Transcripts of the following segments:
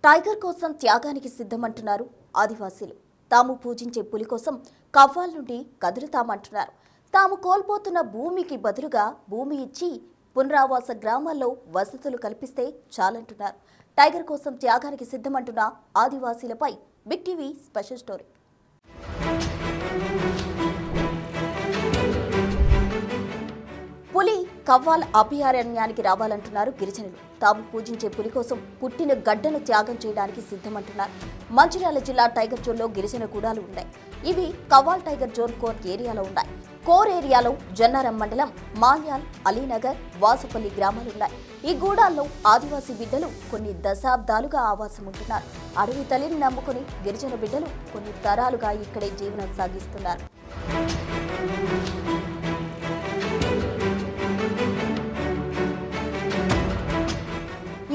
Tiger కోసం త్యాగానికి సిద్ధమంటున్నారు ఆదివాసీలు. తాము పూజించే పులి కోసం కవ్వాల నుండి కదులుతామంటున్నారు. తాము కోల్పోతున్న భూమికి బదులుగా భూమి ఇచ్చి పునరావాస గ్రామాల్లో వసతులు కల్పిస్తే చాలంటున్నారు. టైగర్ కోసం త్యాగానికి సిద్ధమంటున్న ఆదివాసీలపై బిగ్ టీవీ స్పెషల్ స్టోరీ. పులి కవ్వాల్ అభయారణ్యానికి రావాలంటున్నారు గిరిజనులు. తాము పూజించే పులి కోసం పుట్టిన గడ్డను త్యాగం చేయడానికి సిద్ధమంటున్నారు. మంచిర్యాల జిల్లా టైగర్ జోన్లో గిరిజన గూడాలు ఉన్నాయి. ఇవి కవ్వాల్ టైగర్ జోన్ కోర్ ఏరియాలో ఉన్నాయి. కోర్ ఏరియాలో జన్నారం మండలం, మాల్యాల్, అలీనగర్, వాసుపల్లి గ్రామాలున్నాయి. ఈ గూడాల్లో ఆదివాసీ బిడ్డలు కొన్ని దశాబ్దాలుగా ఆవాసం ఉంటున్నారు. అడవి తల్లిని నమ్ముకుని గిరిజన బిడ్డలు కొన్ని తరాలుగా ఇక్కడే జీవనం సాగిస్తున్నారు.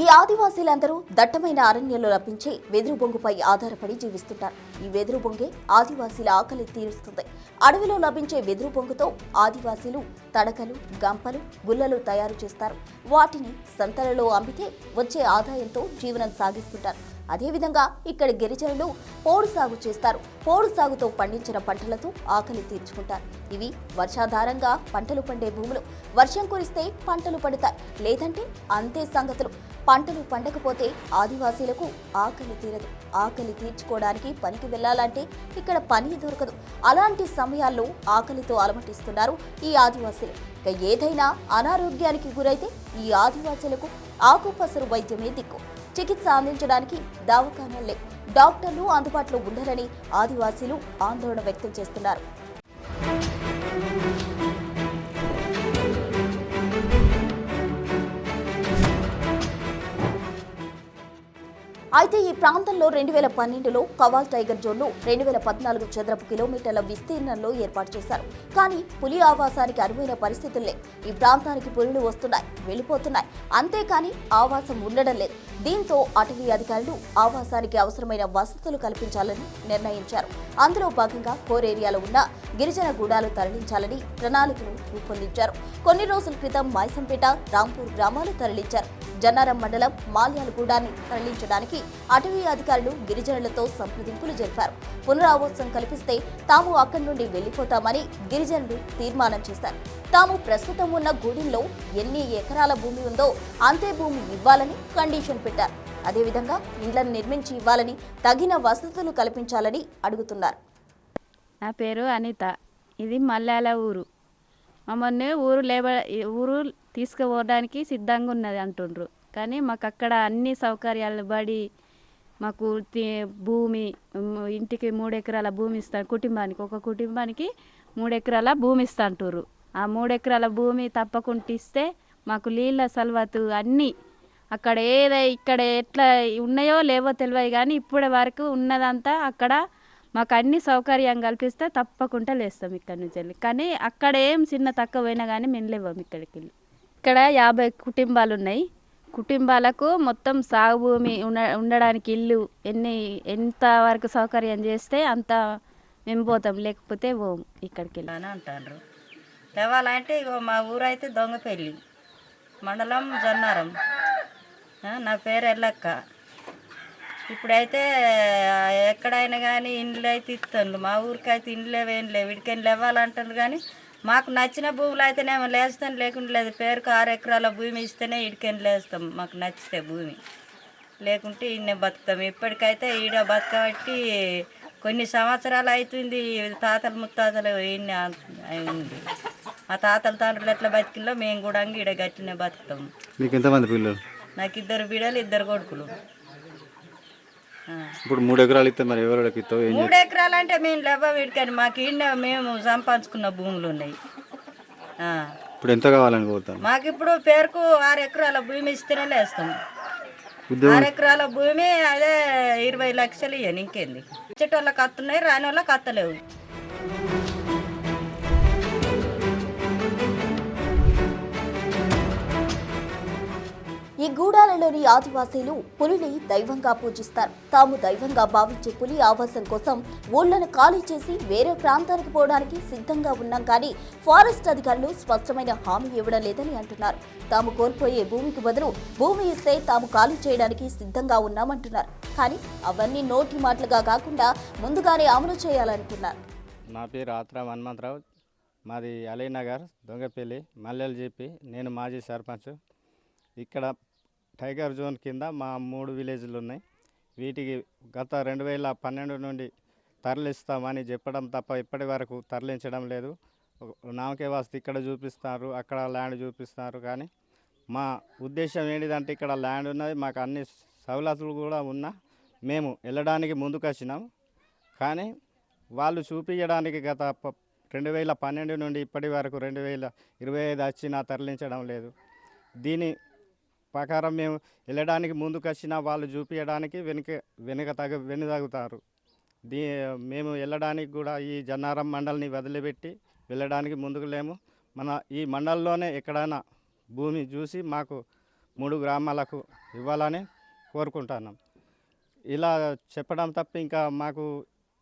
ఈ ఆదివాసీలందరూ దట్టమైన అరణ్యంలో లభించే వెదురు బొంగుపై ఆధారపడి జీవిస్తుంటారు. ఈ వెదురు బొంగే ఆదివాసీల ఆకలి తీరుస్తుంది. అడవిలో లభించే వెదురు బొంగుతో ఆదివాసీలు తడకలు, గంపలు, గుల్లలు తయారు చేస్తారు. వాటిని సంతలలో అమ్మితే వచ్చే ఆదాయంతో జీవనం సాగిస్తుంటారు. అదేవిధంగా ఇక్కడ గిరిజనులు పోడు సాగు చేస్తారు. పోడు సాగుతో పండించిన పంటలతో ఆకలి తీర్చుకుంటారు. ఇవి వర్షాధారంగా పంటలు పండే భూములు. వర్షం కురిస్తే పంటలు పడతాయి, లేదంటే అంతే సంగతులు. పంటలు పండకపోతే ఆదివాసీలకు ఆకలి తీరదు. ఆకలి తీర్చుకోవడానికి పనికి వెళ్లాలంటే ఇక్కడ పని దొరకదు. అలాంటి సమయాల్లో ఆకలితో అలమటిస్తున్నారు ఈ ఆదివాసీలు. ఇక ఏదైనా అనారోగ్యానికి గురైతే ఈ ఆదివాసీలకు ఆకుపసరు వైద్యమే దిక్కు. చికిత్స అందించడానికి దవాఖానాలే, డాక్టర్లు అందుబాటులో ఉండరని ఆదివాసీలు ఆందోళన వ్యక్తం చేస్తున్నారు. అయితే ఈ ప్రాంతంలో 2012లో కవ్వాల్ టైగర్ జోన్ను 2014 చదరపు కిలోమీటర్ల విస్తీర్ణంలో ఏర్పాటు చేశారు. కానీ పులి ఆవాసానికి అనువైన పరిస్థితులే. ఈ ప్రాంతానికి పులులు వస్తున్నాయి, వెళ్ళిపోతున్నాయి, అంతేకాని ఆవాసం ఉండడం లేదు. దీంతో అటవీ అధికారులు ఆవాసానికి అవసరమైన వసతులు కల్పించాలని నిర్ణయించారు. అందులో భాగంగా కోర్ ఏరియాలో ఉన్న గిరిజన గూడాలు తరలించాలని ప్రణాళికను రూపొందించారు. కొన్ని రోజుల క్రితం మైసంపేట, రాంపూర్ గ్రామాలు తరలించారు. జన్నారం మండలం, మాల్యాల గూడాన్ని తరలించడానికి అటవీ అధికారులు గిరిజనులతో సంప్రదింపులు జరిపారు. పునరావాసం కల్పిస్తే తాము అక్కడి నుండి వెళ్లిపోతామని గిరిజనులు తీర్మానం చేశారు. తాము ప్రస్తుతం ఉన్న గూడెంలో ఎన్ని ఎకరాల భూమి ఉందో అంతే భూమి ఇవ్వాలని కండిషన్ పెట్టారు. అదేవిధంగా ఇండ్లను నిర్మించి ఇవ్వాలని, తగిన వసతులు కల్పించాలని అడుగుతున్నారు. నా పేరు అనిత. ఇది మల్యాల ఊరు. మమ్మల్ని ఊరు తీసుకుపోవడానికి సిద్ధంగా ఉన్నది అంటుండ్రు. కానీ మాకు అక్కడ అన్ని సౌకర్యాలు బడి, మాకు భూమి, ఇంటికి 3 ఎకరాల భూమి ఇస్తాను. ఒక కుటుంబానికి 3 ఎకరాల భూమి ఇస్తాంటుర్రు. ఆ 3 ఎకరాల భూమి తప్పకుండా ఇస్తే మాకు నీళ్ళ సల్వతు అన్నీ అక్కడ ఇక్కడ ఎట్లా ఉన్నాయో లేవో తెలియదు, కానీ ఇప్పటి వరకు ఉన్నదంతా అక్కడ మాకు అన్ని సౌకర్యం కల్పిస్తే తప్పకుండా లేస్తాం ఇక్కడి నుంచి వెళ్ళి. కానీ అక్కడ ఏం చిన్న తక్కువ పోయినా కానీ మేము లేవాం ఇక్కడికి వెళ్ళి. ఇక్కడ 50 కుటుంబాలు ఉన్నాయి. కుటుంబాలకు మొత్తం సాగు భూమి ఉండడానికి ఇల్లు ఎంత వరకు సౌకర్యం చేస్తే అంత మేము పోతాం, లేకపోతే పోము ఇక్కడికి వెళ్ళి అని అంటారు. లేవాలంటే ఇగో మా ఊరైతే దొంగపల్లి, మండలం జన్నారం. నా పేరు ఎల్లక్క. ఇప్పుడైతే ఎక్కడైనా కానీ ఇండ్లు అయితే ఇస్తాను. మా ఊరికి అయితే ఇండ్లు ఏం లేవు, వీడికైనా లేవాలంటారు. కానీ మాకు నచ్చిన భూములు అయితేనేమో లేస్తాను, లేకుండా లేదు. పేరుకు 6 ఎకరాల భూమి ఇస్తేనే ఈడికైనా లేస్తాం, మాకు నచ్చితే భూమి. లేకుంటే ఈయనే బతుకుతాం. ఇప్పటికైతే ఈడ బతకబట్టి కొన్ని సంవత్సరాలు అవుతుంది. తాతలు ముత్తాతలు ఈయన అయింది. మా తాతల తండ్రులు ఎట్లా బతికిలో మేము కూడా ఈడ గట్టినే బతుకుతాం. మీకు ఎంతమంది పిల్లలు? నాకు 2 బిడ్డలు, 2 కొడుకులు. ఇప్పుడు 3 ఎకరాలు ఇస్తే మరి ఎవరికి ఇస్తావు? 3 ఎకరాలు అంటే మేము లేవా వీడికని, మాకు ఈయన మేము సంపాదించుకున్న భూములు ఉన్నాయి. ఇప్పుడు ఎంత కావాలని కోరుతాను? మాకు ఇప్పుడు పేరుకు 6 ఎకరాల భూమి ఇస్తేనే లేస్తాం. 6 ఎకరాల భూమి అదే 20 లక్షలు ఇవ్వను, ఇంకేంది. ఇచ్చేటోళ్ళకి అత్తున్నాయి, రాని వాళ్ళకి అత్తలేవు. ఈ గూడాలలోని ఆదివాసీలు పులిని దైవంగా పూజిస్తారు. తాము దైవంగా భావించే పులి ఆవాసం కోసం ఊళ్లను ఖాళీ చేసి వేరే ప్రాంతానికి పోవడానికి సిద్ధంగా ఉన్నాం కానీ ఫారెస్ట్ అధికారులు స్పష్టమైన హామీ ఇవ్వడం లేదని అంటున్నారు. తాము కోల్పోయే భూమికి బదులు భూమి ఇస్తే తాము ఖాళీ చేయడానికి సిద్ధంగా ఉన్నామంటున్నారు. కానీ అవన్నీ నోటి మాటలుగా కాకుండా ముందుగానే అమలు చేయాలంటున్నారు. నా పేరు ఆత్రా హనుమంతరావు, మాది అలీనగర్ దొంగపల్లి మల్లెల జీపీ. నేను మాజీ సర్పంచ్. ఇక్కడ టైగర్ జోన్ కింద మా 3 విలేజ్లు ఉన్నాయి. వీటికి గత 2012 నుండి తరలిస్తామని చెప్పడం తప్ప ఇప్పటి వరకు తరలించడం లేదు. నామకే వాస్తు ఇక్కడ చూపిస్తారు, అక్కడ ల్యాండ్ చూపిస్తారు. కానీ మా ఉద్దేశం ఏంటిదంటే ఇక్కడ ల్యాండ్ ఉన్నది, మాకు అన్ని సవలతులు కూడా ఉన్నా మేము వెళ్ళడానికి ముందుకు వచ్చినాం. కానీ వాళ్ళు చూపించడానికి గత 2012 నుండి ఇప్పటి వరకు 2025 వచ్చినా తరలించడం లేదు. దీని ప్రకారం మేము వెళ్ళడానికి ముందుకు వచ్చినా వాళ్ళు చూపించడానికి వెనుదగుతారు. మేము వెళ్ళడానికి కూడా ఈ జన్నారం మండలిని వదిలిపెట్టి వెళ్ళడానికి ముందుకు లేము. మన ఈ మండలంలోనే ఎక్కడైనా భూమి చూసి మాకు 3 గ్రామాలకు ఇవ్వాలని కోరుకుంటున్నాం. ఇలా చెప్పడం తప్ప ఇంకా మాకు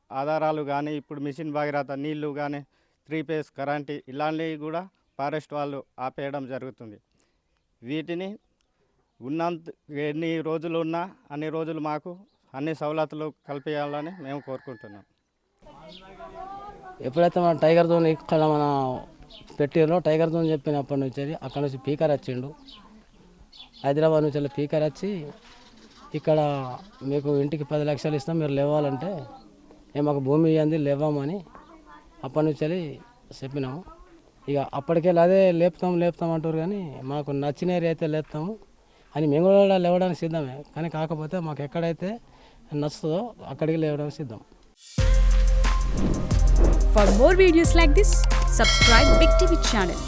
ఆధారాలు కానీ ఇప్పుడు మిషన్ భగీరథ నీళ్లు కానీ 3 ఫేజ్ కరెంటు ఇలాంటివి కూడా ఫారెస్ట్ వాళ్ళు ఆపేయడం జరుగుతుంది. వీటిని ఉన్నంత ఎన్ని రోజులు ఉన్నా అన్ని రోజులు మాకు అన్ని సవలతులు కల్పించాలని మేము కోరుకుంటున్నాం. ఎప్పుడైతే మన టైగర్ జోన్ ఇక్కడ మన పెట్టిలో టైగర్ జోన్ చెప్పినప్పటి నుంచి అక్కడ నుంచి స్పీకర్ వచ్చిండు. హైదరాబాద్ నుంచి వెళ్ళి స్పీకర్ వచ్చి ఇక్కడ మీకు ఇంటికి 10 లక్షలు ఇస్తాం, మీరు లేవాలంటే మాకు భూమి ఇవ్వండి లేవామని అప్పటి నుంచి వెళ్ళి చెప్పినాము. ఇక అప్పటికెళ్ళి అదే లేపుతాం అంటారు. కానీ మాకు నచ్చిన ఏరియా అయితే లేపుతాము అని మేము కూడా లేవడానికి సిద్ధమే. కానీ కాకపోతే మాకు ఎక్కడైతే నచ్చుతుందో అక్కడికి లేవడానికి సిద్ధం. For more videos like this, subscribe Big TV channel.